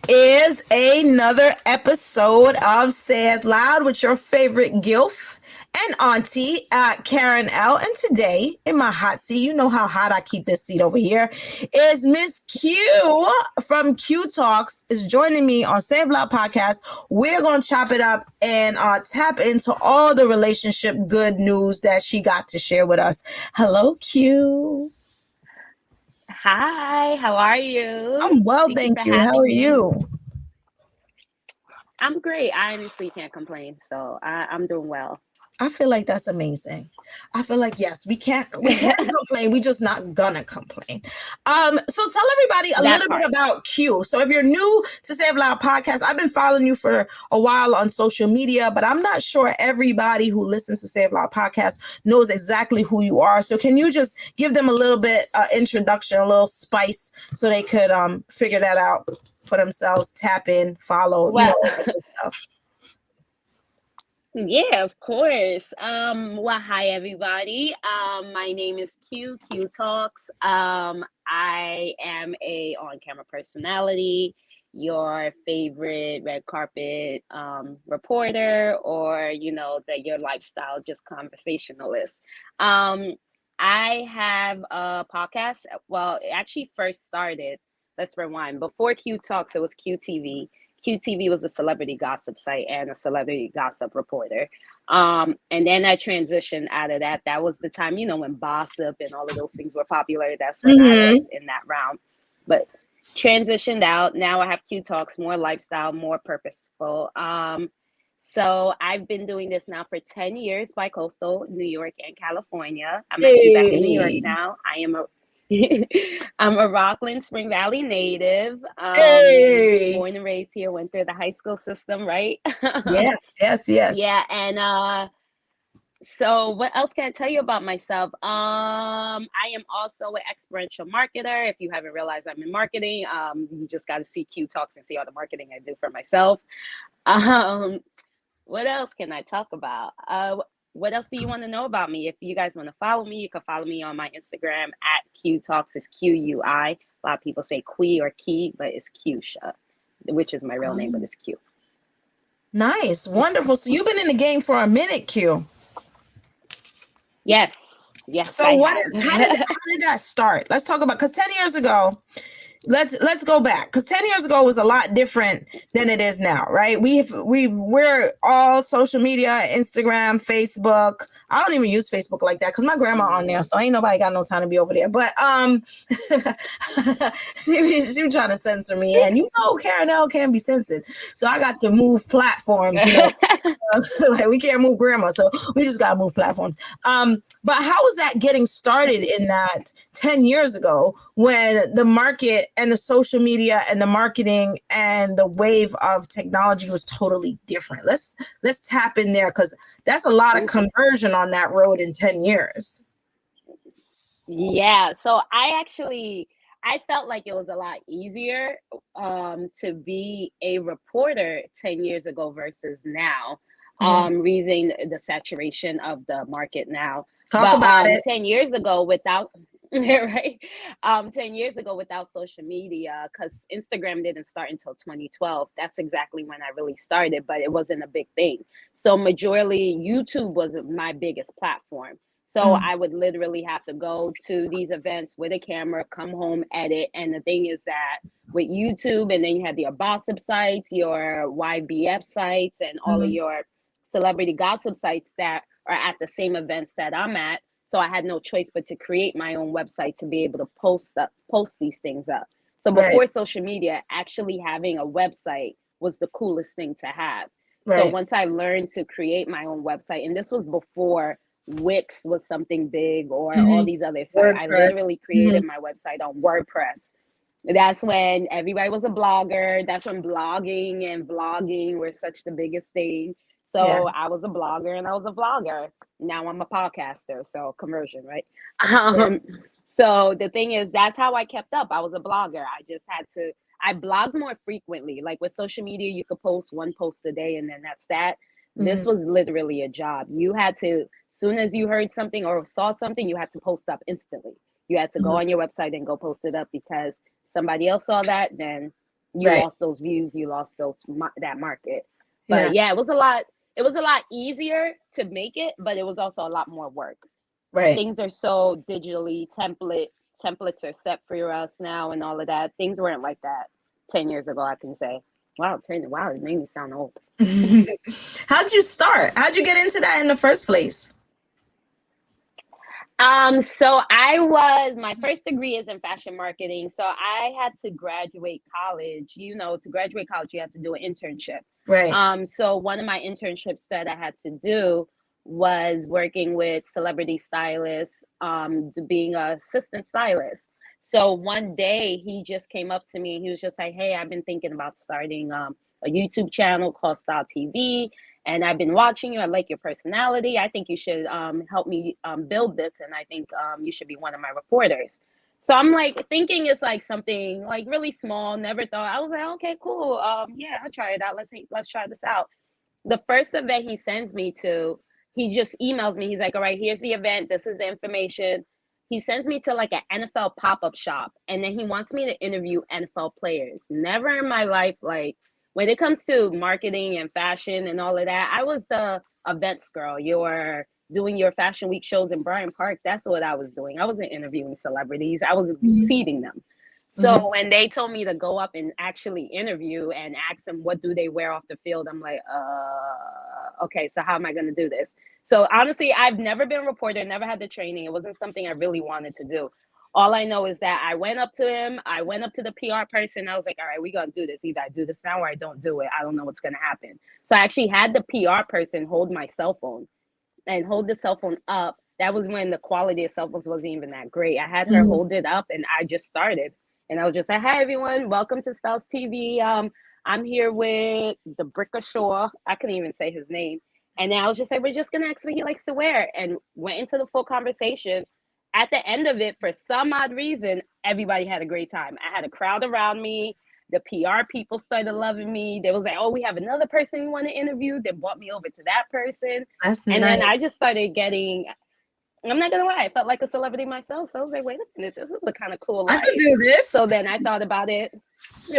is another episode of Say It Loud with your favorite GILF and auntie, Karen L. And today, in my hot seat, you know how hot I keep this seat over here, is Miss Q from QuiTalks is joining me on Say It Loud podcast. We're going to chop it up and tap into all the relationship good news that she got to share with us. Hello, Q. Hi, how are you? I'm well, Thank you for thank you. How are having me. you? I'm great. I honestly can't complain, so I'm doing well. I feel like that's amazing. I feel like yes, we can't complain. We just not gonna complain. So tell everybody a That little bit part. about Q. So if you're new to Save Loud Podcast, I've been following you for a while on social media, but I'm not sure everybody who listens to Save Loud Podcast knows exactly who you are. So can you just give them a little bit introduction, a little spice, so they could figure that out for themselves, tap in, follow, Well, all that good stuff. yeah, of course. Hi everybody. My name is Q Talks. I am a on-camera personality, your favorite red carpet reporter, or that your lifestyle just conversationalist. Um, I have a podcast. Well, it actually first started. Let's rewind. Before Q Talks, it was QTV. QTV was a celebrity gossip site and a celebrity gossip reporter. And then I transitioned out of that. That was the time, when Gossip and all of those things were popular. That's when I Mm-hmm. was in that realm. But transitioned out. Now I have Q Talks, more lifestyle, more purposeful. So I've been doing this now for 10 years by coastal New York and California. I'm actually back in New York Hey. now. I'm a Rockland Spring Valley native. Hey. Born and raised here, went through the high school system, right? Yes, yes, yes. Yeah, and so what else can I tell you about myself? I am also an experiential marketer. If you haven't realized I'm in marketing, you just got to see Q Talks and see all the marketing I do for myself. Um, what else can I talk about? What else do you want to know about me? If you guys want to follow me, you can follow me on my Instagram at Q Talks. It's QUI. A lot of people say Qui or Key, but it's Qsha, which is my real name, but Oh, it's Q. nice. Wonderful. So you've been in the game for a minute, Q. Yes, So I what have. is how did that start? Let's talk about because 10 years ago, let's go back because 10 years ago was a lot different than it is now, right? We're all social media, Instagram, Facebook. I don't even use Facebook like that because my grandma on there, Yeah. so ain't nobody got no time to be over there. But she was trying to censor me, and Karen L can't be censored, so I got to move platforms. Like we can't move grandma, so we just gotta move platforms. But how was that getting started in that 10 years ago when the market and the social media and the marketing and the wave of technology was totally different? Let's tap in there because that's a lot of conversion on that road in 10 years. Yeah, so I felt like it was a lot easier to be a reporter 10 years ago versus now, Mhm. reason the saturation of the market now. Talk But about it. 10 years ago without right 10 years ago without social media, because Instagram didn't start until 2012. That's exactly when I really started, but it wasn't a big thing. So majorly YouTube was my biggest platform. So Mm, I would literally have to go to these events with a camera, come home, edit. And the thing is that with YouTube, and then you have your gossip sites, your YBF sites, and all of mm, your celebrity gossip sites that are at the same events that I'm at. So I had no choice but to create my own website to be able to post these things up. So right, before social media, actually having a website was the coolest thing to have. So right. once I learned to create my own website, and this was before Wix was something big or all Mhm. these other sites. I WordPress. literally Mhm. created my website on WordPress. That's when everybody was a blogger. That's when blogging and vlogging were such the biggest thing. Yeah. So I was a blogger and I was a vlogger. Now I'm a podcaster. So conversion, right? Right. Um, so the thing is, that's how I kept up. I was a blogger. I blogged more frequently. Like with social media, you could post one post a day and then that's that. This Mhm. was literally a job. You had to, soon as you heard something or saw something, you had to post up instantly. You had to go Mhm. on your website and go post it up because somebody else saw that, then you lost those views, you lost that market. But Yeah. it was a lot easier to make it, but it was also a lot more work. Right. Things are so digitally templates are set for us now and all of that. Things weren't like that 10 years ago, I can say. Wow, it made me sound old. How'd you start? How'd you get into that in the first place? So my first degree is in fashion marketing. So I had to graduate college. To graduate college, you have to do an internship. Right. So one of my internships that I had to do was working with celebrity stylists, being an assistant stylist. So one day he just came up to me and he was just like, "Hey, I've been thinking about starting a YouTube channel called Style TV. And I've been watching you. I like your personality. I think you should help me build this. And I think you should be one of my reporters." So I'm like thinking it's like something like really small. Never thought. I was like, okay, cool. Yeah, I'll try it out. Let's try this out. The first event he sends me to, he just emails me. He's like, "All right, here's the event. This is the information." He sends me to like an NFL pop-up shop. And then he wants me to interview NFL players. Never in my life, like, when it comes to marketing and fashion and all of that, I was the events girl. You're doing your fashion week shows in Bryant Park. That's what I was doing. I wasn't interviewing celebrities. I was seating them. So when they told me to go up and actually interview and ask them what do they wear off the field, I'm like, okay, so how am I going to do this? So honestly, I've never been a reporter, never had the training. It wasn't something I really wanted to do. All I know is that I went up to him. I went up to the PR person. I was like, "All right, we're going to do this. Either I do this now or I don't do it. I don't know what's going to happen." So I actually had the PR person hold my cell phone and hold the cell phone up. That was when the quality of cell phones wasn't even that great. I had her hold it up and I just started. And I was just like, "Hi, everyone. Welcome to Styles TV. I'm here with the Brickashaw." I couldn't even say his name. And then I was just like, "We're just going to ask what he likes to wear." And went into the full conversation. At the end of it, for some odd reason, everybody had a great time. I had a crowd around me. The PR people started loving me. They was like, "Oh, we have another person you want to interview." They brought me over to that person. That's And nice. then I just started getting, I'm not going to lie, I felt like a celebrity myself. So I was like, wait a minute, this is the kind of cool life. I could do this. So then I thought about it.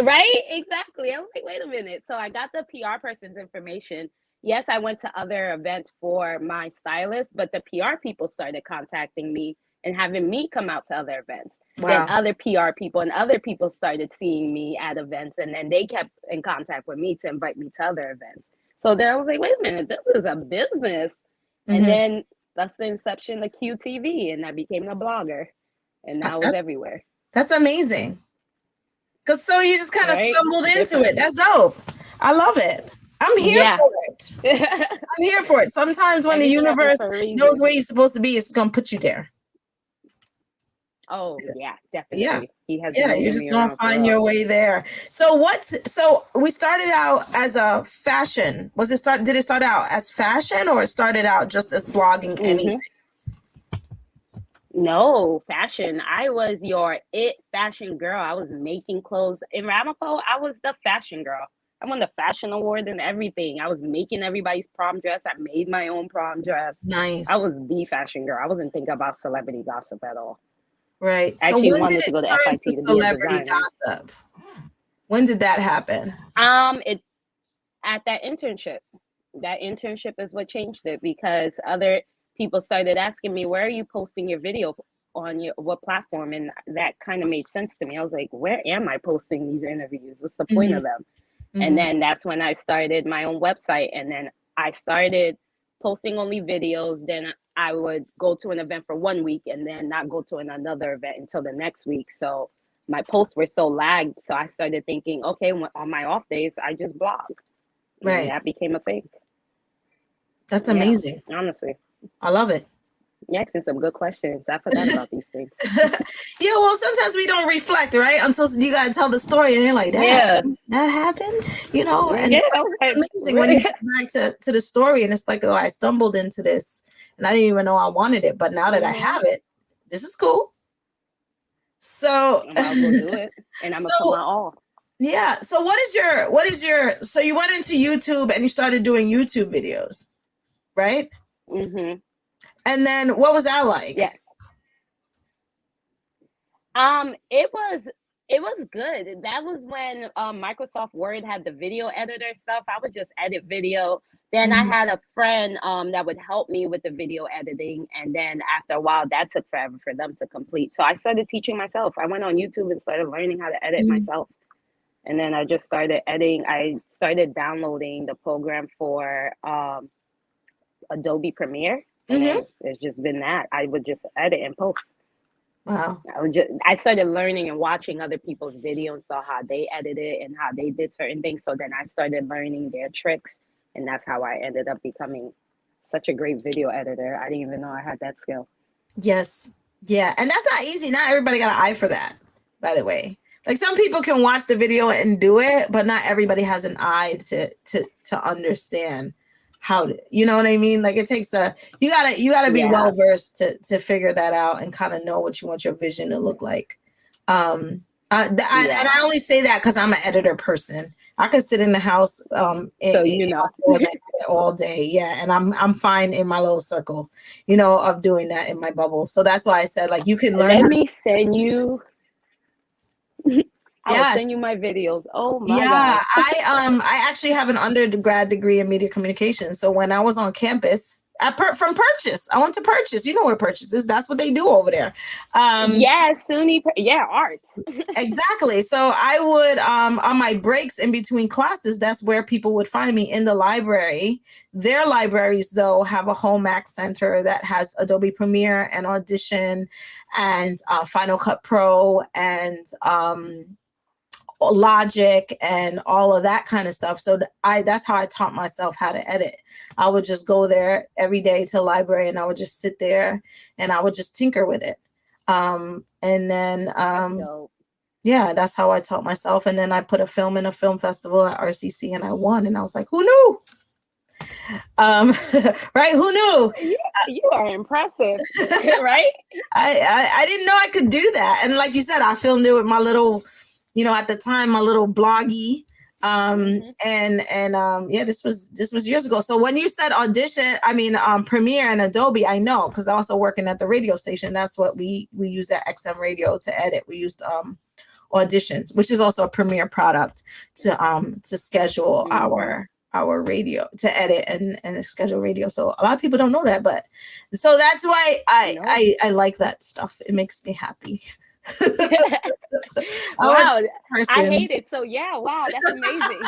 Right? Exactly. I was like, wait a minute. So I got the PR person's information. Yes, I went to other events for my stylist, but the PR people started contacting me and having me come out to other events. Wow. Then other PR people and other people started seeing me at events, and then they kept in contact with me to invite me to other events. So then I was like, wait a minute, this is a business. And then that's the inception of QTV, and I became a blogger, and now it's everywhere. That's amazing. Because so you just kind of stumbled into Different. it. That's dope. I love it. I'm here for it. I'm here for it. Sometimes when the universe knows where you're supposed to be, it's going to put you there. Oh, yeah, definitely. Yeah. He has You're just going to find your way there. So we started out as a fashion. Did it start out as fashion, or it started out just as blogging anything? No, fashion. I was your fashion girl. I was making clothes. In Ramapo, I was the fashion girl. I won the fashion award and everything. I was making everybody's prom dress. I made my own prom dress. Nice. I was the fashion girl. I wasn't thinking about celebrity gossip at all. Right. I actually wanted to go to FIT to be a designer. Gossip? When did that happen? It at that internship. That internship is what changed it, because other people started asking me, "Where are you posting your video on what platform?" And that kind of made sense to me. I was like, where am I posting these interviews? What's the point of them? And then that's when I started my own website. And then I started posting only videos. Then I would go to an event for 1 week and then not go to another event until the next week. So my posts were so lagged. So I started thinking, okay, on my off days, I just blog. Right. And that became a thing. That's amazing. Yeah, honestly. I love it. You asking some good questions. I forgot about these things. Yeah, well, sometimes we don't reflect, right? Until you got to tell the story, and you're like, that happened, And it's amazing when you get back to the story, and it's like, oh, I stumbled into this, and I didn't even know I wanted it, but now that I have it, this is cool. So I'll go do it, and I'm gonna put my all. Yeah. So what is your? So you went into YouTube and you started doing YouTube videos, right? And then what was that like? Yes. It was It was good. That was when Microsoft Word had the video editor stuff. I would just edit video. Then I Mhm. had a friend that would help me with the video editing. And then after a while, that took forever for them to complete. So I started teaching myself. I went on YouTube and started learning how to edit Mhm. myself. And then I just started editing. I started downloading the program for Adobe Premiere. And Mhm. then it's just been that. I would just edit and post. Wow. I started learning and watching other people's videos and saw how they edited and how they did certain things. So then I started learning their tricks, and that's how I ended up becoming such a great video editor. I didn't even know I had that skill. Yes. Yeah. And that's not easy. Not everybody got an eye for that, by the way. Like some people can watch the video and do it, but not everybody has an eye to understand how to, you know what I mean? Like it takes you gotta be Yeah, well versed to figure that out and kind of know what you want your vision to look like. And I yeah. only say that because I'm an editor person. I could sit in the house So you know, outdoors and edit all day, yeah, and I'm fine in my little circle, of doing that in my bubble. So that's why I said like you can learn let how. me send you. I will Yes. send you my videos. Oh my Yeah, god. I actually have an undergrad degree in media communication. So when I was on campus from Purchase, I went to Purchase. You know where Purchase is? That's what they do over there. Um, Yeah, Yeah, arts. exactly. So I would on my breaks in between classes, that's where people would find me in the library. Their libraries though have a home Mac center that has Adobe Premiere and Audition and Final Cut Pro and Logic and all of that kind of stuff. So that's how I taught myself how to edit. I would just go there every day to the library and I would just sit there and I would just tinker with it. And then That's dope. yeah, that's how I taught myself. And then I put a film in a film festival at RCC and I won. And I was like, who knew? Right? Who knew? You are impressive, right? I didn't know I could do that. And like you said, I filmed it with my little, at the time, my little bloggy. Hmm. And yeah, this was years ago. So when you said Audition, I mean Premiere and Adobe, I know because I also working at the radio station. That's what we use at XM Radio to edit. We used Auditions, which is also a Premiere product to schedule Hmm. our radio, to edit and schedule radio. So a lot of people don't know that, but so that's why I No. I, I like that stuff. It makes me happy. I'm a Wow. I person. hate it. So yeah, wow, that's amazing.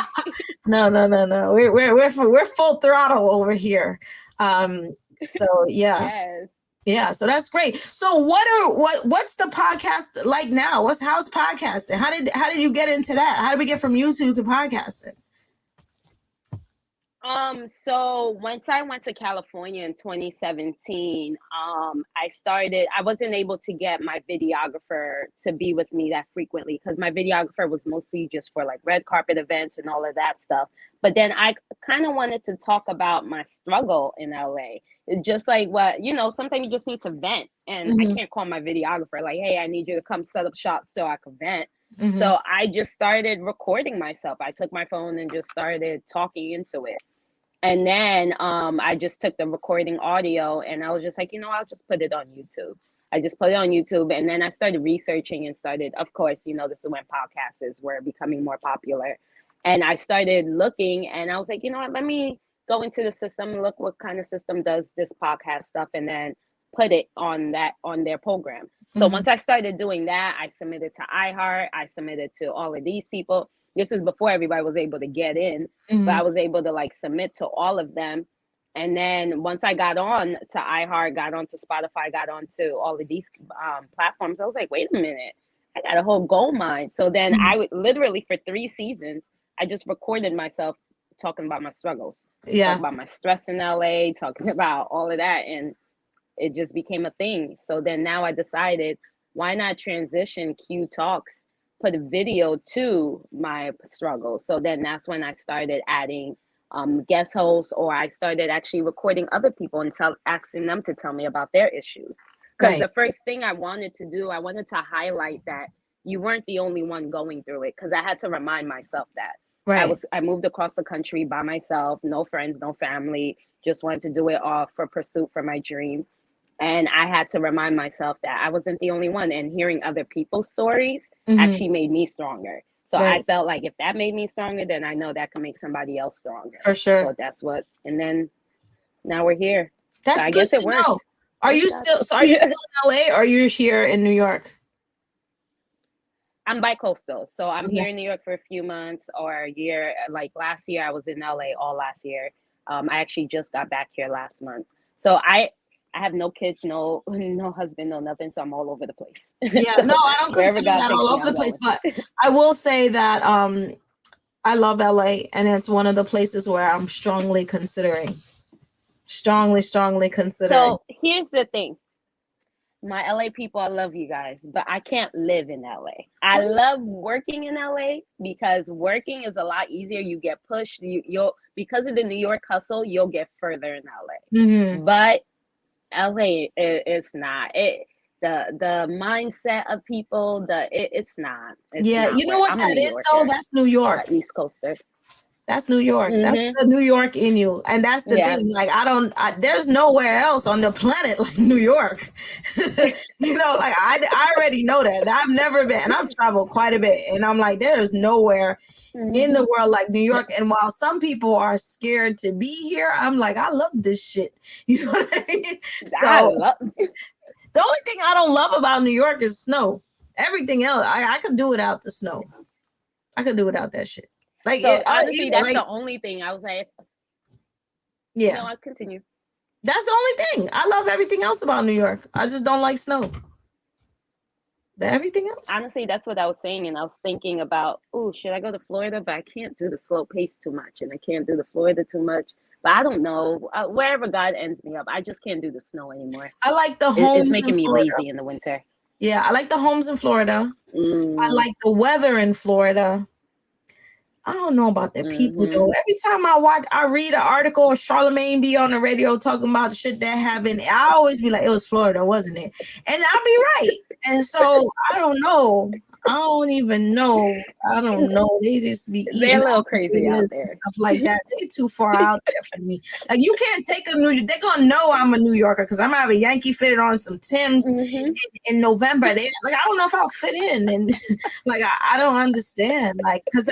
No, no, no, no. We're full throttle over here. So yeah. Yes. Yeah, so that's great. So what's the podcast like now? How's podcasting? How did you get into that? How did we get from YouTube to podcasting? So once I went to California in 2017, I wasn't able to get my videographer to be with me that frequently because my videographer was mostly just for like red carpet events and all of that stuff. But then I kind of wanted to talk about my struggle in LA. It's just like sometimes you just need to vent. And I Hmm. can't call my videographer like, hey, I need you to come set up shop so I can vent. Hmm. So I just started recording myself. I took my phone and just started talking into it. And then I just took the recording audio and I was just like, I'll just put it on YouTube. I just put it on YouTube and then I started researching and started, of course, this is when podcasts were becoming more popular. And I started looking and I was like, you know what, let me go into the system and look what kind of system does this podcast stuff and then put it on their program. So Hmm. once I started doing that, I submitted to iHeart, I submitted to all of these people. This is before everybody was able to get in, but Hmm. I was able to like submit to all of them. And then once I got on to iHeart, got onto Spotify, got onto all of these platforms, I was like, wait a minute, I got a whole gold mine. So then I would literally for 3 seasons, I just recorded myself talking about my struggles, talking Yeah. about my stress in LA, talking about all of that. And it just became a thing. So then now I decided, why not transition QuiTalks, put a video to my struggle. So then that's when I started adding guest hosts, or I started actually recording other people and asking them to tell me about their issues. Because Right. the first thing I wanted to do, I wanted to highlight that you weren't the only one going through it. Because I had to remind myself that Right. I moved across the country by myself, no friends, no family, just wanted to do it all for pursuit for my dream. And I had to remind myself that I wasn't the only one. And hearing other people's stories Mhm. actually made me stronger. So I Right. felt like if that made me stronger, then I know that can make somebody else stronger. For sure. So that's what, and then now we're here. So That's I good guess it to know. worked. Are Praise you God. still in LA or are you here in New York? I'm bi-coastal. So I'm Okay. here in New York for a few months or a year. Like last year, I was in LA all last year. I actually just got back here last month. So I have no kids, no husband, no nothing. So I'm all over the place. Yeah, So no, I don't wherever consider God that takes all me, over I'm the place, going. but I will say that I love LA and it's one of the places where I'm strongly considering. Strongly considering. So here's the thing. My LA people, I love you guys, but I can't live in LA. I What? love working in LA because working is a lot easier. You get pushed. You'll because of the New York hustle, you'll get further in LA. Mm-hmm. But LA, it's not. The mindset of people, it's not. It's Yeah, not you know where what I'm a that New is though? Yorker, That's New a York. East Coaster. That's New York. That's Mm-hmm. the New York in you. And that's the Yeah. thing. Like, there's nowhere else on the planet like New York. Like I already know that. I've never been, and I've traveled quite a bit. And I'm like, there's nowhere in the Mm-hmm. world like New York. And while some people are scared to be here, I'm like, I love this shit. You know what I mean? I So love. the only thing I don't love about New York is snow. Everything else, I could do without the snow. I could do without that shit. Like, So honestly, that's like, the only thing I was like. yeah. No, I continue. That's the only thing. I love everything else about New York. I just don't like snow. But everything else. Honestly, that's what I was saying, and I was thinking about, oh, should I go to Florida? But I can't do the slow pace too much, and I can't do the Florida too much. But I don't know. Wherever God ends me up, I just can't do the snow anymore. I like the It's homes in making me Florida. lazy in the winter. Yeah, I like the homes in Florida. I like the weather in Florida. I don't know about the people though. Every time I read an article or Charlemagne be on the radio talking about the shit that happened, I always be like, it was Florida, wasn't it? And I'll be right. And so I don't know. I don't even know. I don't know. They just be They're eating a little crazy out and there. stuff like that. They too far out there for me. Like you can't take a They're gonna know I'm a New Yorker because I'm gonna have a Yankee fitted on some Timbs in November. Like I don't know if I'll fit in, and like I don't understand. Like because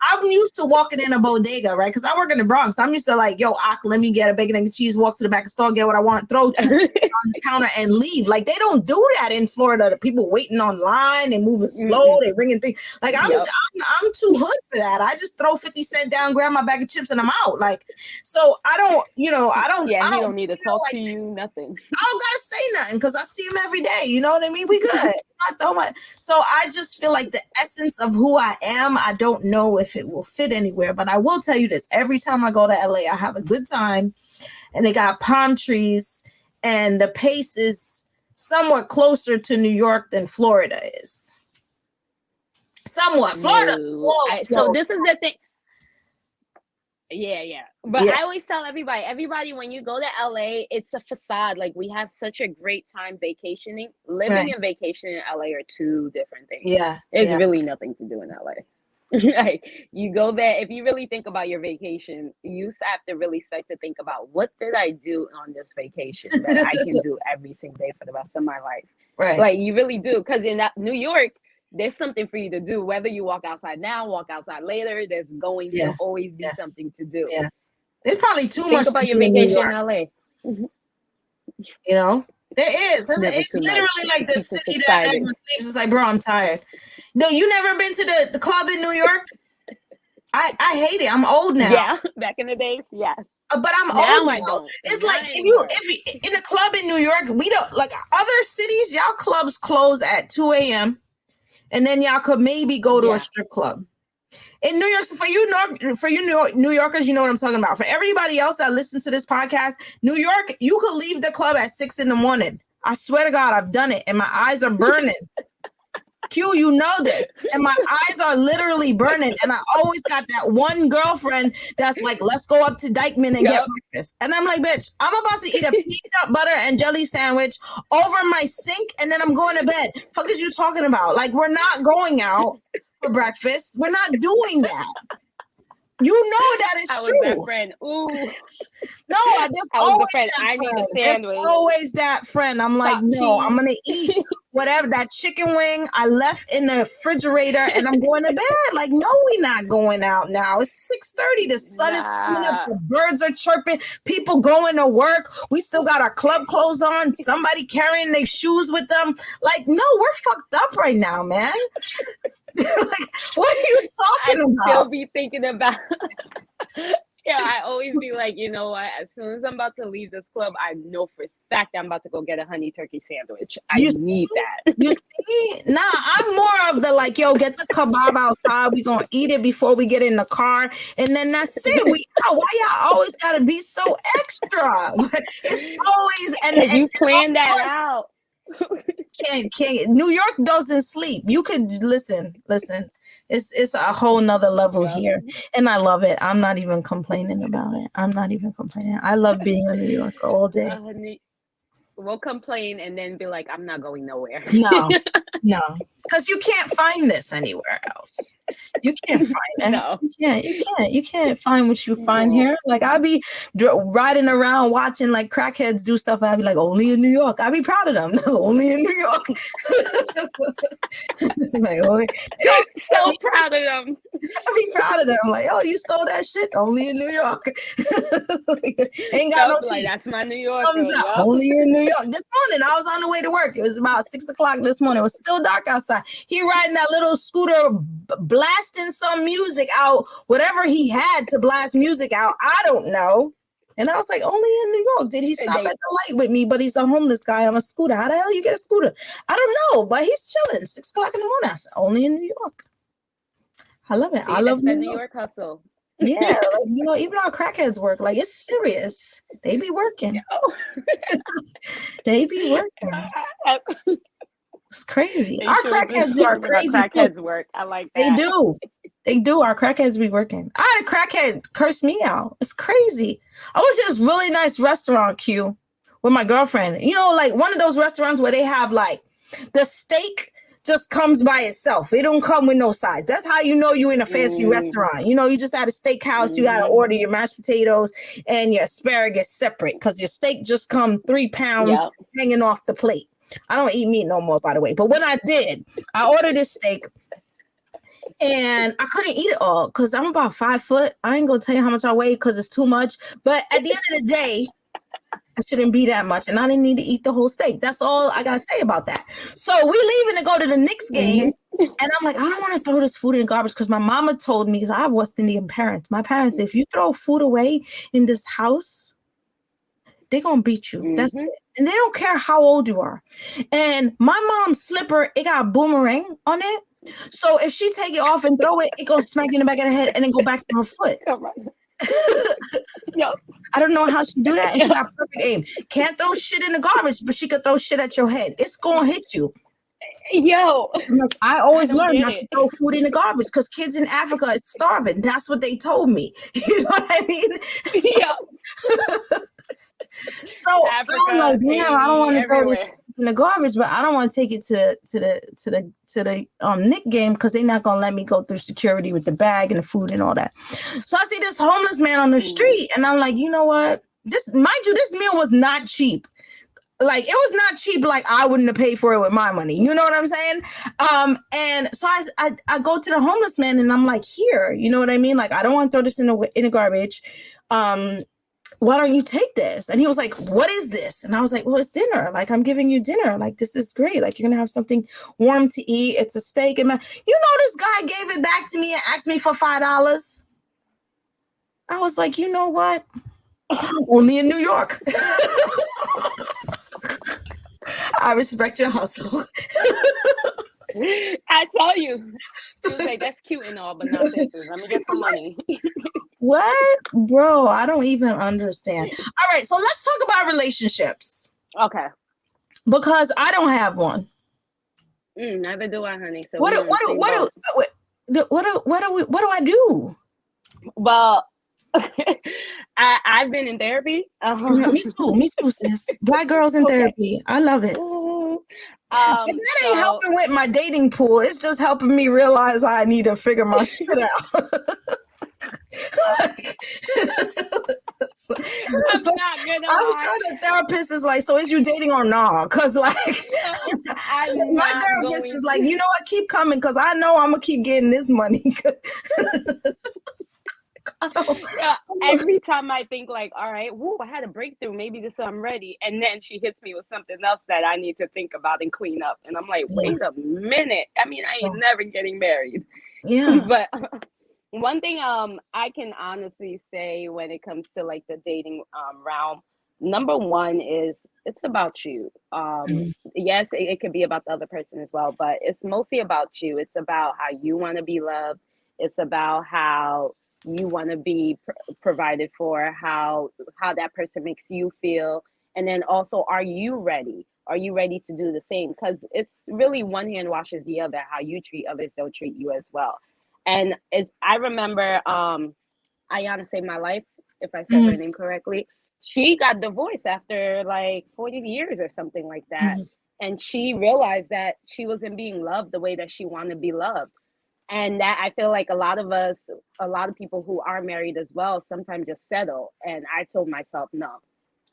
I'm used to walking in a bodega, right? Because I work in the Bronx. I'm used to like, yo, let me get a bacon and cheese, walk to the back of the store, get what I want, throw two on the counter and leave. Like they don't do that in Florida. The people waiting online and moving slow, they bringing things. Like I'm too hood for that. I just throw 50 cents down, grab my bag of chips, and I'm out. Like, so I don't. Yeah, I he don't don't need to talk like, to you, nothing. I don't gotta say nothing because I see him every day. You know what I mean? We good. So I just feel like the essence of who I am, I don't know if it will fit anywhere. But I will tell you this: every time I go to LA, I have a good time, and they got palm trees, and the pace is somewhat closer to New York than Florida is. Somewhat. Florida's slow. So this is the thing. Yeah. But Yeah. I always tell everybody, when you go to LA, it's a facade. Like we have such a great time vacationing. Living and vacation in LA are two different things. Yeah. There's really nothing to do in LA. Like you go there, if you really think about your vacation, you have to really start to think about what did I do on this vacation that I can do every single day for the rest of my life. Right. Like you really do. Because in New York, there's something for you to do. Whether you walk outside now, walk outside later, there's going to always be something to do. Yeah. There's probably too Think much about to your do in vacation New York. in LA. You know, there is. It's Too literally much. like the Keeps us city that excited. never sleeps. It's like, bro, I'm tired. No, you never been to the club in New York? I hate it. I'm old now. Yeah, back in the days, yeah. But I'm now old I now. don't. It's Now like if in a club in New York, we don't like other cities. Y'all clubs close at 2 a.m. and then y'all could maybe go to a strip club. In New York, so for you New Yorkers, you know what I'm talking about. For everybody else that listens to this podcast, New York, you could leave the club at 6 a.m. I swear to God, I've done it, and my eyes are burning. Q, you know this, and my eyes are literally burning. And I always got that one girlfriend that's like, "Let's go up to Dykeman and get breakfast." And I'm like, "Bitch, I'm about to eat a peanut butter and jelly sandwich over my sink, and then I'm going to bed." Fuck is you talking about? Like, we're not going out for breakfast. We're not doing that. You know that is I was true. that friend. Ooh. No, there's I was always the friend. that I need a friend. There's sandwich. always that friend. I'm like, Chopped no, I'm gonna cheese. eat whatever that chicken wing I left in the refrigerator, and I'm going to bed. Like, no, we're not going out now. It's 6:30. The sun is coming up. Nah. The birds are chirping. People going to work. We still got our club clothes on. Somebody carrying their shoes with them. Like, no, we're fucked up right now, man. Like, what are you talking about? Still be thinking about. Yeah, I always be like, you know what? As soon as I'm about to leave this club, I know for a fact I'm about to go get a honey turkey sandwich. I need that. You see? Nah, I'm more of the like, yo, get the kebab outside. We gonna eat it before we get in the car, and then that's it. We out. Why y'all always gotta be so extra? It's always and you plan that out. Can't. New York doesn't sleep. You could listen. It's a whole nother level here, and I love it. I'm not even complaining about it. I love being in New York all day. We'll complain and then be like, I'm not going nowhere. No, because you can't find this anywhere else. You can't find it. No. You can't find what you find here. Like, I'll be riding around watching like crackheads do stuff, and I'll be like, only in New York. I'll be proud of them. Only in New York. Like, so proud of them. I'll be proud of them. Like, oh, you stole that shit? Only in New York. Ain't got no teeth. Like, that's my New York. Only in New York. This morning, I was on the way to work. It was about 6 o'clock this morning. It was still dark outside. He riding that little scooter, blasting some music out, whatever he had to blast music out. I don't know. And I was like, only in New York. Did he stop at the light with me? But he's a homeless guy on a scooter. How the hell you get a scooter? I don't know, but he's chilling. 6 o'clock in the morning. I said, only in New York. I love it. I love New York hustle. Yeah, like, even our crackheads work. Like, it's serious. They be working. They be working. It's crazy. Our crackheads are crazy. Crackheads work. I like that. They do. They do. Our crackheads be working. I had a crackhead curse me out. It's crazy. I went to this really nice restaurant, Q, with my girlfriend. Like one of those restaurants where they have like the steak just comes by itself. It don't come with no sides. That's how you know you're in a fancy restaurant. You just at a steakhouse, you gotta order your mashed potatoes and your asparagus separate because your steak just come 3 pounds hanging off the plate. I don't eat meat no more, by the way. But when I did, I ordered this steak and I couldn't eat it all because I'm about 5 foot. I ain't gonna tell you how much I weigh because it's too much. But at the end of the day, I shouldn't be that much, and I didn't need to eat the whole steak. That's all I gotta say about that. So we leaving to go to the Knicks game, and I'm like, I don't want to throw this food in garbage because my mama told me, because I have West Indian parents. My parents, if you throw food away in this house, they're gonna beat you. That's it. And they don't care how old you are. And my mom's slipper, it got a boomerang on it. So if she take it off and throw it, it goes smack you in the back of the head and then go back to her foot. I don't know how she do that. And she got perfect aim. Can't throw shit in the garbage, but she could throw shit at your head. It's gonna hit you. I always learn not to throw food in the garbage because kids in Africa is starving. That's what they told me. You know what I mean? So Africa, I'm like, damn, I don't want to throw this in the garbage, but I don't want to take it to the Knick game because they're not gonna let me go through security with the bag and the food and all that. So I see this homeless man on the street, and I'm like, you know what? This meal was not cheap. Like, it was not cheap. Like, I wouldn't have paid for it with my money. You know what I'm saying? And so I go to the homeless man, and I'm like, here, you know what I mean? Like, I don't want to throw this in the garbage. Why don't you take this? And he was like, what is this? And I was like, well, it's dinner. Like, I'm giving you dinner. Like, this is great. Like, you're going to have something warm to eat. It's a steak. And this guy gave it back to me and asked me for $5. I was like, you know what? Only in New York. I respect your hustle. I tell you. She was like, that's cute and all, but not this. Let me get some money. What? Bro, I don't even understand. All right, so let's talk about relationships. Okay. Because I don't have one. Neither do I, honey. So what do I do? Well, I've been in therapy. Me too, sis. Black girls in therapy. I love it. That ain't helping with my dating pool. It's just helping me realize I need to figure my shit out. I'm not gonna I'm lie. sure the therapist is like, so is you dating or not? Because like I'm my not therapist going is like, to. you know what, keep coming because I know I'm gonna keep getting this money. Yeah, every time I think like, all right, woo, I had a breakthrough. Maybe this I'm ready. And then she hits me with something else that I need to think about and clean up. And I'm like, Yeah, wait a minute. I mean, I ain't never getting married. yeah. But one thing I can honestly say when it comes to like the dating realm, number one is it's about you. Mhm. Yes, it could be about the other person as well, but it's mostly about you. It's about how you want to be loved. It's about how you want to be provided for, how that person makes you feel, and then also, are you ready? Are you ready to do the same? Because it's really one hand washes the other. How you treat others, they'll treat you as well. And I remember Ayana Saved My Life, if I said her Mhm. name correctly. She got divorced after like 40 years or something like that. Mhm. And she realized that she wasn't being loved the way that she wanted to be loved. And that I feel like a lot of us, a lot of people who are married as well, sometimes just settle. And I told myself, no,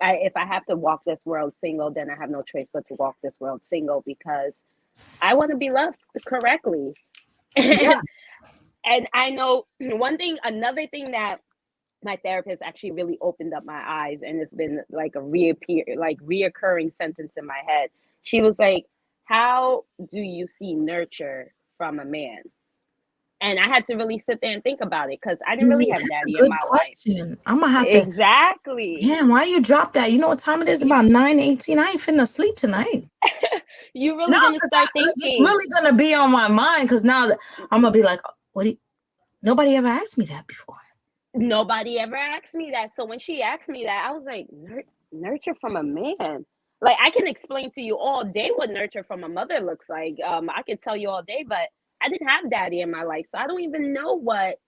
if I have to walk this world single, then I have no choice but to walk this world single because I want to be loved correctly. Yeah. And I know another thing that my therapist actually really opened up my eyes, and it's been like reoccurring sentence in my head. She was like, how do you see nurture from a man? And I had to really sit there and think about it because I didn't really Ooh, have that's a daddy in good my life. question. I'm gonna have to. Exactly. Damn, why you drop that? You know what time it is? About 9:18. I ain't finna sleep tonight. You're No, really gonna because start like, it's thinking. really gonna be on my mind. Because now that I'm gonna be like, what? Nobody ever asked me that before. Nobody ever asked me that. So when she asked me that, I was like, nurture from a man. Like I can explain to you all day what nurture from a mother looks like. I could tell you all day, but I didn't have daddy in my life, so I don't even know what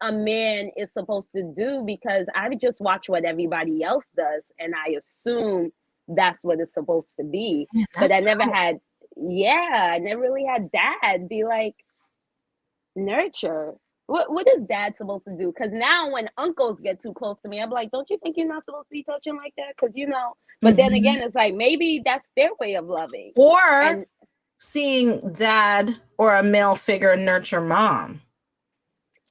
a man is supposed to do because I just watch what everybody else does and I assume that's what it's supposed to be. Yeah, But that's I never tough. had, yeah, I never really had dad be like, nurture. What is dad supposed to do? Because now when uncles get too close to me, I'm like, don't you think you're not supposed to be touching like that? Because you know. But then Mhm. again, it's like maybe that's their way of loving. Or And seeing dad or a male figure nurture mom.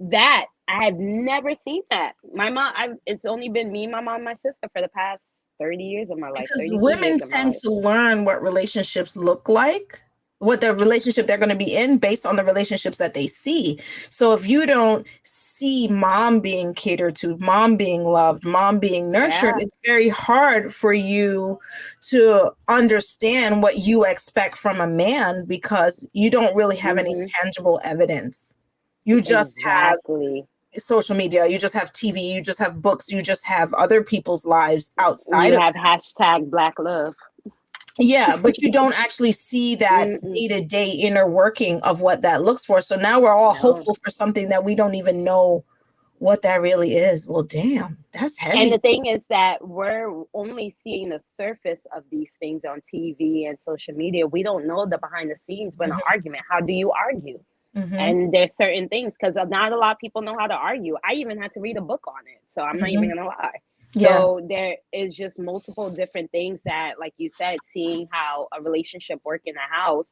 that I have never seen that. My mom, it's only been me, my mom, and my sister for the past 30 years of my life, Because 32 women years of my tend life. to learn what relationships look like, what the relationship they're going to be in based on the relationships that they see. So if you don't see mom being catered to, mom being loved, mom being nurtured, Yeah. it's very hard for you to understand what you expect from a man because you don't really have any Hmm. tangible evidence. You just have Exactly. social media, you just have TV, you just have books, you just have other people's lives outside You of have that. hashtag Black Love. Yeah, but you don't actually see that Mm-mm. day-to-day inner working of what that looks for. So now we're all No. hopeful for something that we don't even know what that really is. Well, damn, that's And heavy. the thing is that we're only seeing the surface of these things on TV and social media. We don't know the behind the scenes when an Hmm. argument. How do you argue? Hmm. And there's certain things because not a lot of people know how to argue. I even had to read a book on it. So I'm not even Hmm. gonna lie. Yeah. So there is just multiple different things that, like you said, seeing how a relationship work in a house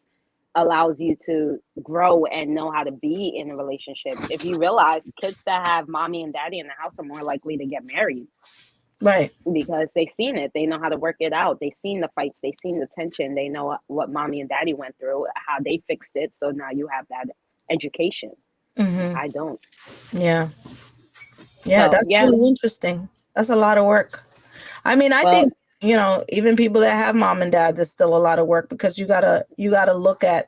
allows you to grow and know how to be in a relationship. If you realize kids that have mommy and daddy in the house are more likely to get married Right. because they've seen it. They know how to work it out. They've seen the fights. They've seen the tension. They know what mommy and daddy went through, how they fixed it. So now you have that education. Hmm. I don't. Yeah. Yeah, So that's yeah. really interesting. That's a lot of work. I mean, I Well, think, even people that have mom and dads is still a lot of work because you gotta look at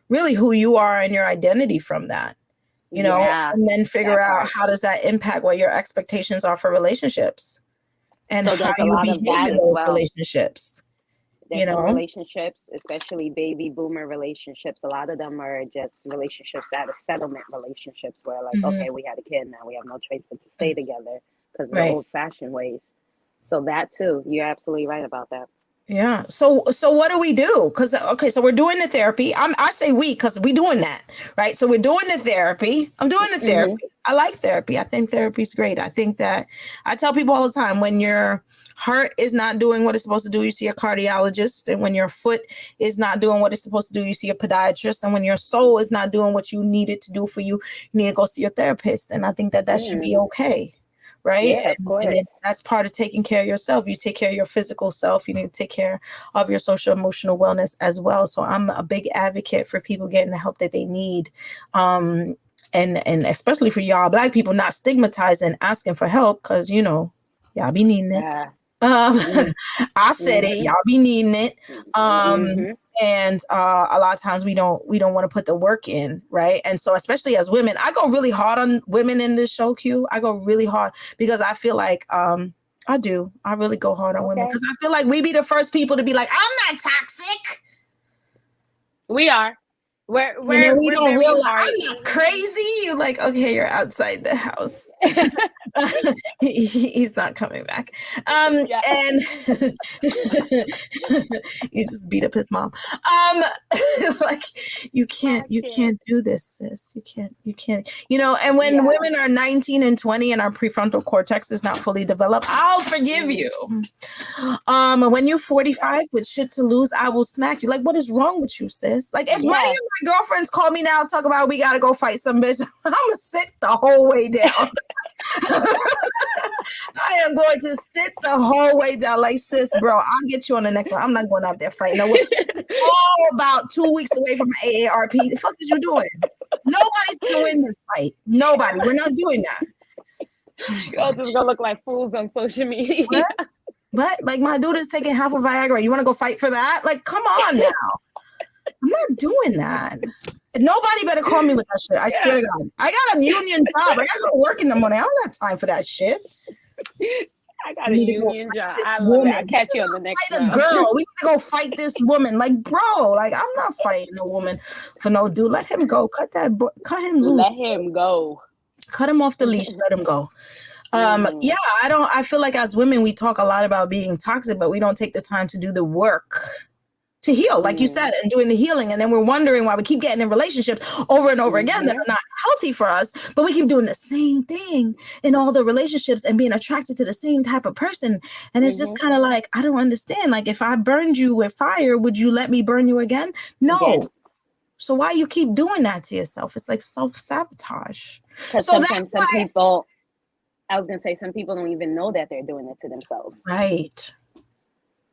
really who you are and your identity from that. yeah, And then figure that out part. how does that impact what your expectations are for relationships and So how there's a you lot of behave that in as those well. relationships, you There's some know? relationships, especially baby boomer relationships. A lot of them are just relationships that are settlement relationships where, like, Hmm. okay, we had a kid, now we have no choice but to stay together because of the Right. old fashioned ways. So that too, you're absolutely right about that. Yeah. So what do we do? Because okay, so we're doing the therapy. I say we because we doing that, right? So we're doing the therapy. I'm doing the Hmm. therapy. I like therapy. I think therapy is great. I think that I tell people all the time, when your heart is not doing what it's supposed to do, you see a cardiologist. And when your foot is not doing what it's supposed to do, you see a podiatrist. And when your soul is not doing what you need it to do for you, you need to go see your therapist. And I think that that should be okay. Right. Yeah, of course. And that's part of taking care of yourself. You take care of your physical self. You need to take care of your social emotional wellness as well. So I'm a big advocate for people getting the help that they need. And especially for y'all Black people, not stigmatizing asking for help, because y'all be needing it. I said it, y'all be needing it. And a lot of times we don't want to put the work in, right? And so especially as women, I go really hard on women in this show, Q. I go really hard because I feel like I really go hard on women, because I feel like we be the first people to be like, I'm not toxic. We are. We don't realize I'm not crazy. You're like, okay, you're outside the house. He's not coming back. And you just beat up his mom. Like, you can't do this, sis. You can't. And when women are 19 and 20 and our prefrontal cortex is not fully developed, I'll forgive you. When you're 45 with shit to lose, I will smack you. Like, what is wrong with you, sis? Like, if any of my girlfriends call me now and talk about we gotta go fight some bitch, I'm gonna sit the whole way down. I am going to sit the whole way down. Like, sis, bro, I'll get you on the next one. I'm not going out there fighting. No way. All about 2 weeks away from AARP. The fuck is you doing? Nobody's gonna win this fight. Nobody. We're not doing that. Y'all just gonna look like fools on social media. But like, my dude is taking half of Viagra. You want to go fight for that? Like, come on now. I'm not doing that. Nobody better call me with that shit. I swear to God. I got a union job. I got to go work in the morning. I don't got time for that shit. I got a union job. I love it. I'll catch you on the next one. Girl, we need to go fight this woman. Like, bro, like, I'm not fighting a woman for no dude. Let him go. Cut him loose. Let him go. Cut him off the leash. Let him go. I feel like as women, we talk a lot about being toxic, but we don't take the time to do the work to heal, like you said, and doing the healing. And then we're wondering why we keep getting in relationships over and over again that are not healthy for us, but we keep doing the same thing in all the relationships and being attracted to the same type of person. And it's just kind of like, I don't understand. Like, if I burned you with fire, would you let me burn you again? No. Again. So why you keep doing that to yourself? It's like self-sabotage. Because sometimes some people don't even know that they're doing it to themselves. Right.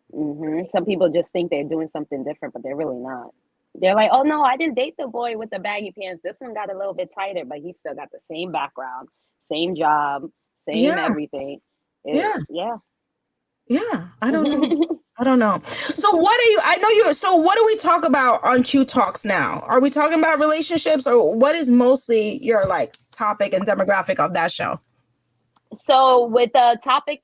Some people just think they're doing something different, but they're really not. They're like, oh no, I didn't date the boy with the baggy pants. This one got a little bit tighter, but he still got the same background, same job, same everything. I don't know. I don't know. So what do we talk about on QuiTalks now? Are we talking about relationships, or what is mostly your like topic and demographic of that show? So with the topic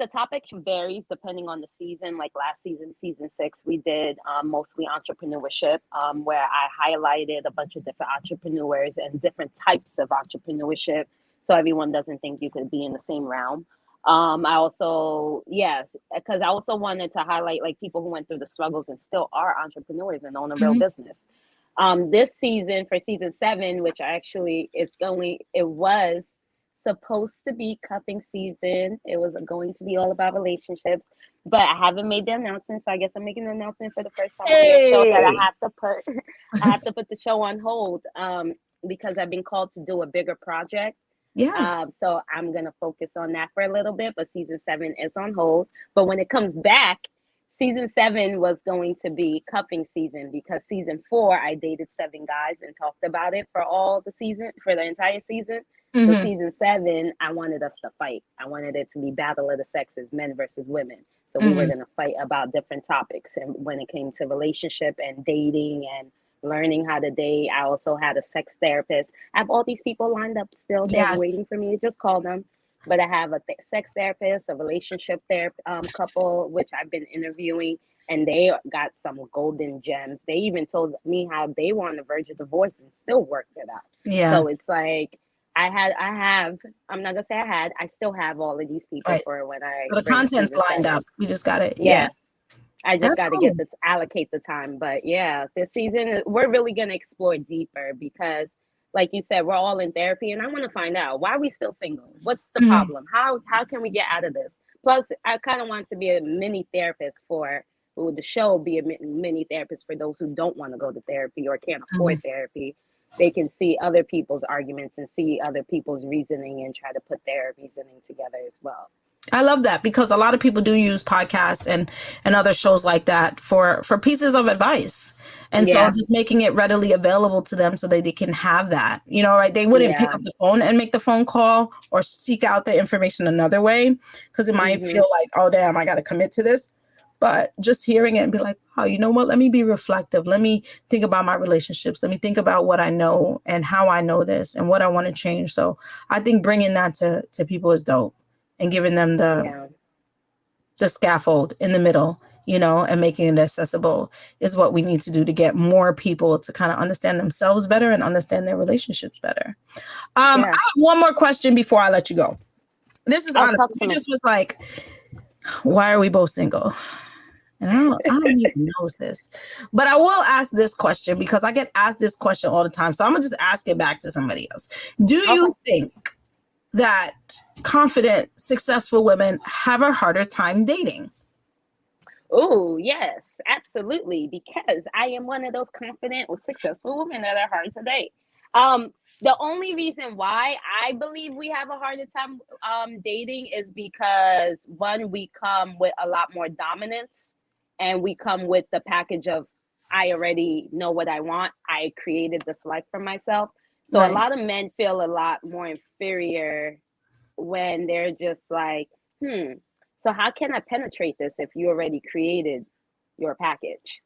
varies depending on the season. Like last season, season 6, we did mostly entrepreneurship, where I highlighted a bunch of different entrepreneurs and different types of entrepreneurship, so everyone doesn't think you could be in the same realm. I also, because I also wanted to highlight like people who went through the struggles and still are entrepreneurs and own a real business. This season, for season 7, which it was supposed to be cupping season. It was going to be all about relationships, but I haven't made the announcement, so I guess I'm making the announcement for the first time on the show that I have to put the show on hold because I've been called to do a bigger project. Yes. So I'm gonna focus on that for a little bit, but season 7 is on hold. But when it comes back, season 7 was going to be cupping season, because season 4 I dated 7 guys and talked about it for the entire season. So season 7, I wanted us to fight. I wanted it to be battle of the sexes, men versus women. So we were going to fight about different topics. And when it came to relationship and dating and learning how to date, I also had a sex therapist. I have all these people lined up still. They're waiting for me to just call them. But I have a sex therapist, a relationship couple, which I've been interviewing, and they got some golden gems. They even told me how they were on the verge of divorce and still worked it out. Yeah. So it's like, I still have all of these people for when I. So the content's lined up. We just got it. Yeah. I just got to allocate the time. But yeah, this season, we're really going to explore deeper, because like you said, we're all in therapy, and I want to find out why are we still single? What's the Mhm. problem? How can we get out of this? Plus, I kind of want to be a mini therapist for the show, be a mini therapist for those who don't want to go to therapy or can't afford Mhm. therapy. They can see other people's arguments and see other people's reasoning and try to put their reasoning together as well. I love that because a lot of people do use podcasts and other shows like that for pieces of advice. And so Yeah, just making it readily available to them so that they can have that, right? They wouldn't pick yeah. up the phone and make the phone call or seek out the information another way because it might Mm-hmm. feel like, oh, damn, I got to commit to this. But just hearing it and be like, oh, you know what? Let me be reflective. Let me think about my relationships. Let me think about what I know and how I know this and what I want to change. So I think bringing that to people is dope and giving them Yeah, the scaffold in the middle, and making it accessible is what we need to do to get more people to kind of understand themselves better and understand their relationships better. I yeah. have one more question before I let you go. This is Oh, honest. talk to We me. just was like, why are we both single? And I don't even know this, but I will ask this question because I get asked this question all the time. So I'm gonna just ask it back to somebody else. Do Okay. you think that confident, successful women have a harder time dating? Oh, yes, absolutely. Because I am one of those confident or successful women that are hard to date. The only reason why I believe we have a harder time dating is because one, we come with a lot more dominance, and we come with the package of I already know what I want. I created this life for myself. So a Right. lot of men feel a lot more inferior when they're just like, so how can I penetrate this if you already created your package?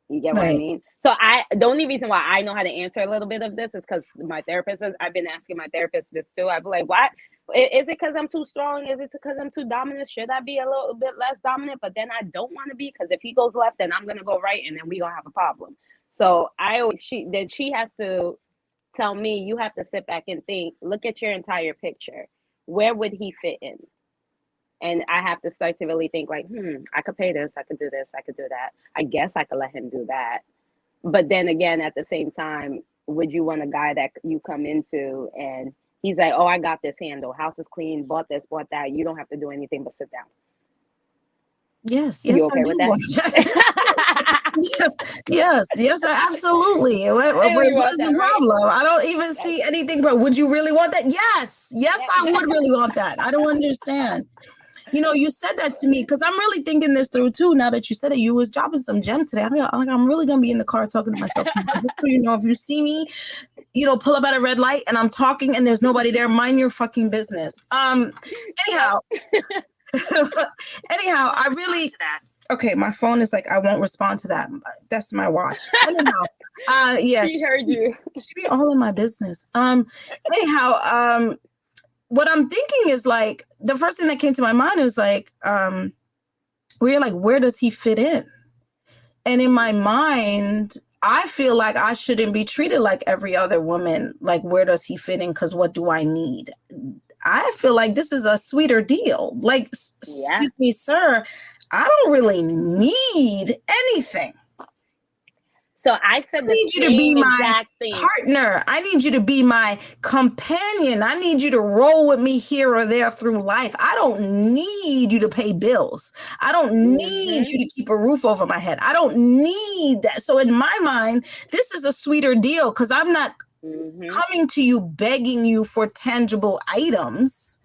You get what I Right. mean? So the only reason why I know how to answer a little bit of this is because my therapist I've been asking my therapist this too. I'd be like, why? Is it because I'm too strong? Is it because I'm too dominant? Should I be a little bit less dominant? But then I don't want to be, because if he goes left, then I'm gonna go right, and then we're gonna have a problem. So she has to tell me, you have to sit back and think, look at your entire picture. Where would he fit in? And I have to start to really think like, I could pay this, I could do this, I could do that. I guess I could let him do that. But then again, at the same time, would you want a guy that you come into and he's like, oh, I got this handle. House is clean, bought this, bought that. You don't have to do anything but sit down. Yes, You yes, I okay do with that? want that. Yes, yes, yes, absolutely. You What want is the that, right? problem? I don't even That's, see anything, but would you really want that? Yes, yes, I yeah. would really want that. I don't understand. You said that to me because I'm really thinking this through too. Now that you said it, you was dropping some gems today. I'm really gonna be in the car talking to myself. Just so you know, if you see me, pull up at a red light and I'm talking and there's nobody there, mind your fucking business. Yep. Anyhow, anyhow, I really okay. My phone is like, I won't respond to that. That's my watch. Anyhow, yeah, She heard you. she be all in my business. Anyhow, what I'm thinking is like the first thing that came to my mind was like, where does he fit in? And in my mind, I feel like I shouldn't be treated like every other woman. Like, where does he fit in? Because what do I need? I feel like this is a sweeter deal. Like, Yeah. excuse me, sir, I don't really need anything. So I said I the need you to be same my exact thing. partner. I need you to be my companion. I need you to roll with me here or there through life. I don't need you to pay bills. I don't need you to keep a roof over my head. I don't need that. So in my mind, this is a sweeter deal because I'm not coming to you begging you for tangible items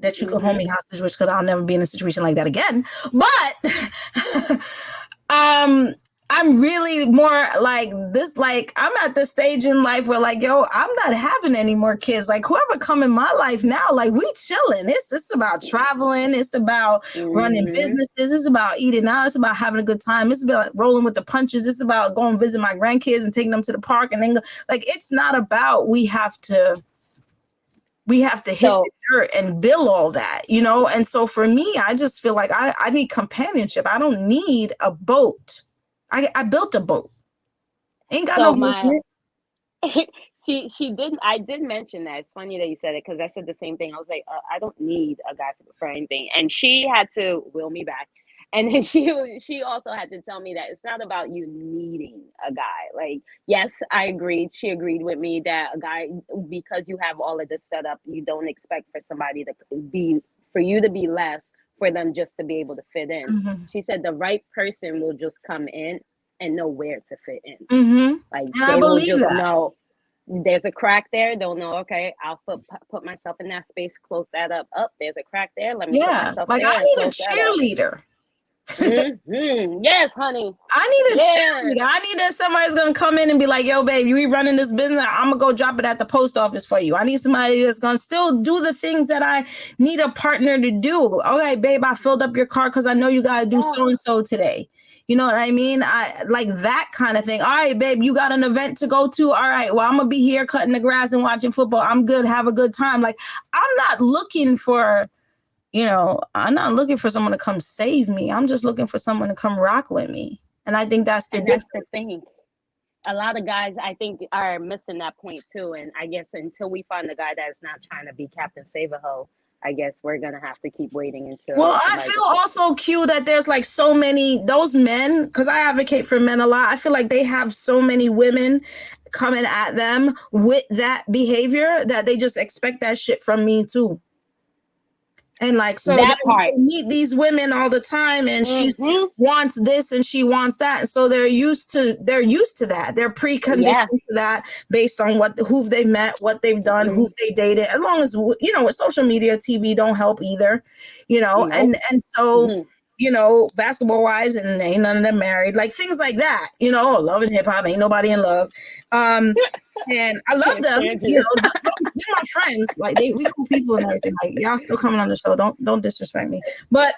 that you could hold me hostage, which could I'll never be in a situation like that again. But I'm really more like this, like I'm at this stage in life where like, yo, I'm not having any more kids. Like whoever come in my life now, like we chilling. It's about traveling. It's about running businesses. It's about eating out. It's about having a good time. It's about rolling with the punches. It's about going visit my grandkids and taking them to the park. And then like, it's not about, we have to hit the dirt and build all that, And so for me, I just feel like I need companionship. I don't need a boat. I built a boat. Ain't got So no movement. she did. I did mention that. It's funny that you said it because I said the same thing. I was like, I don't need a guy for anything, and she had to will me back And then she also had to tell me that it's not about you needing a guy. Like, yes, I agreed. She agreed with me that a guy, because you have all of this set up, you don't expect for somebody to be, for you to be less, for them just to be able to fit in. Mm-hmm. She said the right person will just come in and know where to fit in. Mm-hmm. Like, And I they will believe just that. know there's a crack there. They'll know, okay, I'll put myself in that space, close that up. There's a crack there. Let me put Yeah. myself Like I there and need a close that up. cheerleader. Yes, honey. I need a Yes. cheerleader. I need that somebody's gonna come in and be like, yo, babe, you running this business. I'm gonna go drop it at the post office for you. I need somebody that's gonna still do the things that I need a partner to do. Okay, babe, I filled up your car because I know you gotta do so and so today. You know what I mean? I like that kind of thing. All right, babe, you got an event to go to. All right, well, I'm gonna be here cutting the grass and watching football. I'm good. Have a good time. Like, I'm not looking for, I'm not looking for someone to come save me. I'm just looking for someone to come rock with me. And I think that's the difference. That's the thing. A lot of guys, I think, are missing that point too. And I guess until we find a guy that's not trying to be Captain Save-A-Ho, I guess we're gonna have to keep waiting until. Well, I feel also cute that there's like so many those men, because I advocate for men a lot. I feel like they have so many women coming at them with that behavior that they just expect that shit from me too. And like, so that part, meet these women all the time, and she wants this and she wants that, and so they're used to that. They're preconditioned to that based on who they met, what they've done, who they dated. As long as with social media, TV don't help either, and so. Basketball wives, and ain't none of them married, like things like that. Love and hip hop, ain't nobody in love. And I love them. They're my friends. Like we cool people and everything. Like y'all still coming on the show. Don't disrespect me. But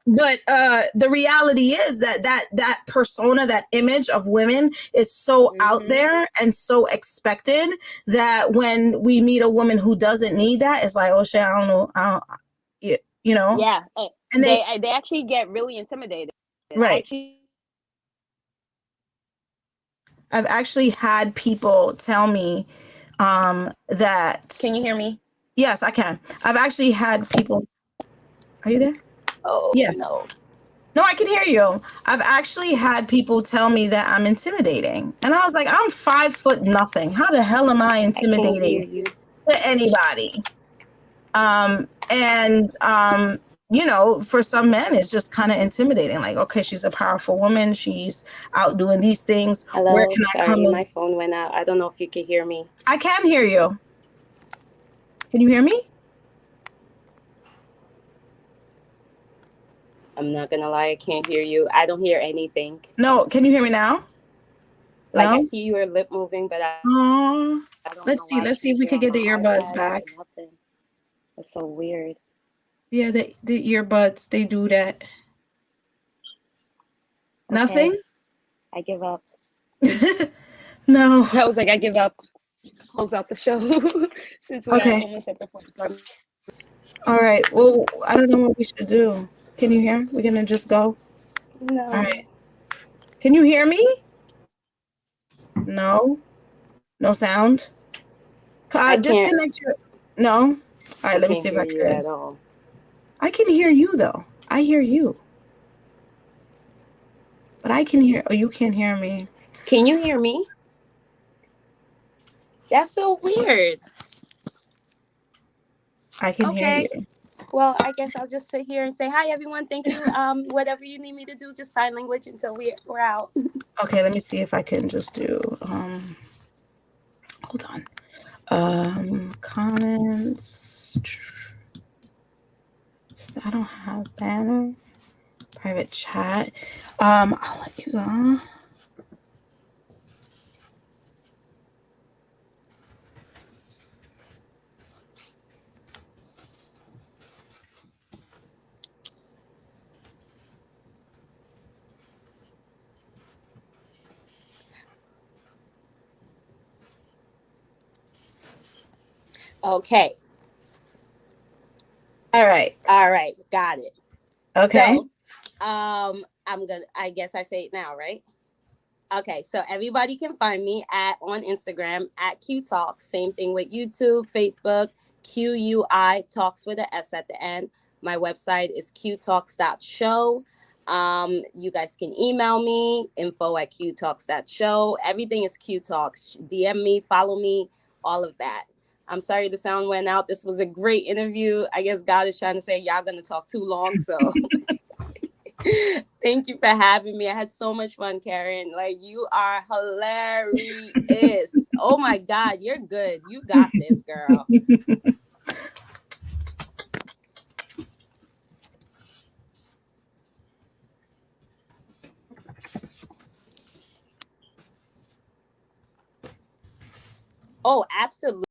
the reality is that persona, that image of women is so out there and so expected that when we meet a woman who doesn't need that, it's like, oh shit, I don't know. Yeah. And they actually get really intimidated. Right. I've actually had people tell me that. Can you hear me? Yes, I can. I've actually had people. Are you there? Oh, yeah. No, I can hear you. I've actually had people tell me that I'm intimidating. And I was like, I'm 5 foot nothing. How the hell am I intimidating to anybody? For some men, it's just kind of intimidating. Like, okay, she's a powerful woman. She's out doing these things. Hello, where can I come in? My phone went out. I don't know if you can hear me. I can hear you. Can you hear me? I'm not gonna lie, I can't hear you. I don't hear anything. No, can you hear me now? Like, no? I see your lip moving, but I don't Let's see if we could get the earbuds back. That's so weird. Yeah, the earbuds, they do that. Okay. Nothing? I give up. No. I was like, I give up. Close out the show since we're almost at the point. All right. Well, I don't know what we should do. Can you hear? We're gonna just go. No. All right. Can you hear me? No. No sound. Disconnect your. No. All right. Let me see if I can. At all. I can hear you though. I hear you. But I can hear. Oh, you can't hear me. Can you hear me? That's so weird. I can hear you. Well, I guess I'll just sit here and say hi, everyone. Thank you. Whatever you need me to do, just sign language until we're out. Okay, let me see if I can just do. Hold on. Comments. I don't have banner. Private chat. I'll let you go. Okay. All right. Got it. Okay. So, I guess I say it now, right? Okay. So everybody can find me on Instagram at QuiTalks. Same thing with YouTube, Facebook, QUI Talks with an S at the end. My website is QTalks.show. You guys can email me, info@QTalks.show. Everything is QTalks. DM me, follow me, all of that. I'm sorry the sound went out. This was a great interview. I guess God is trying to say y'all gonna talk too long, so thank you for having me. I had so much fun, Karen. Like, you are hilarious. Oh my God, you're good. You got this, girl. Oh, absolutely.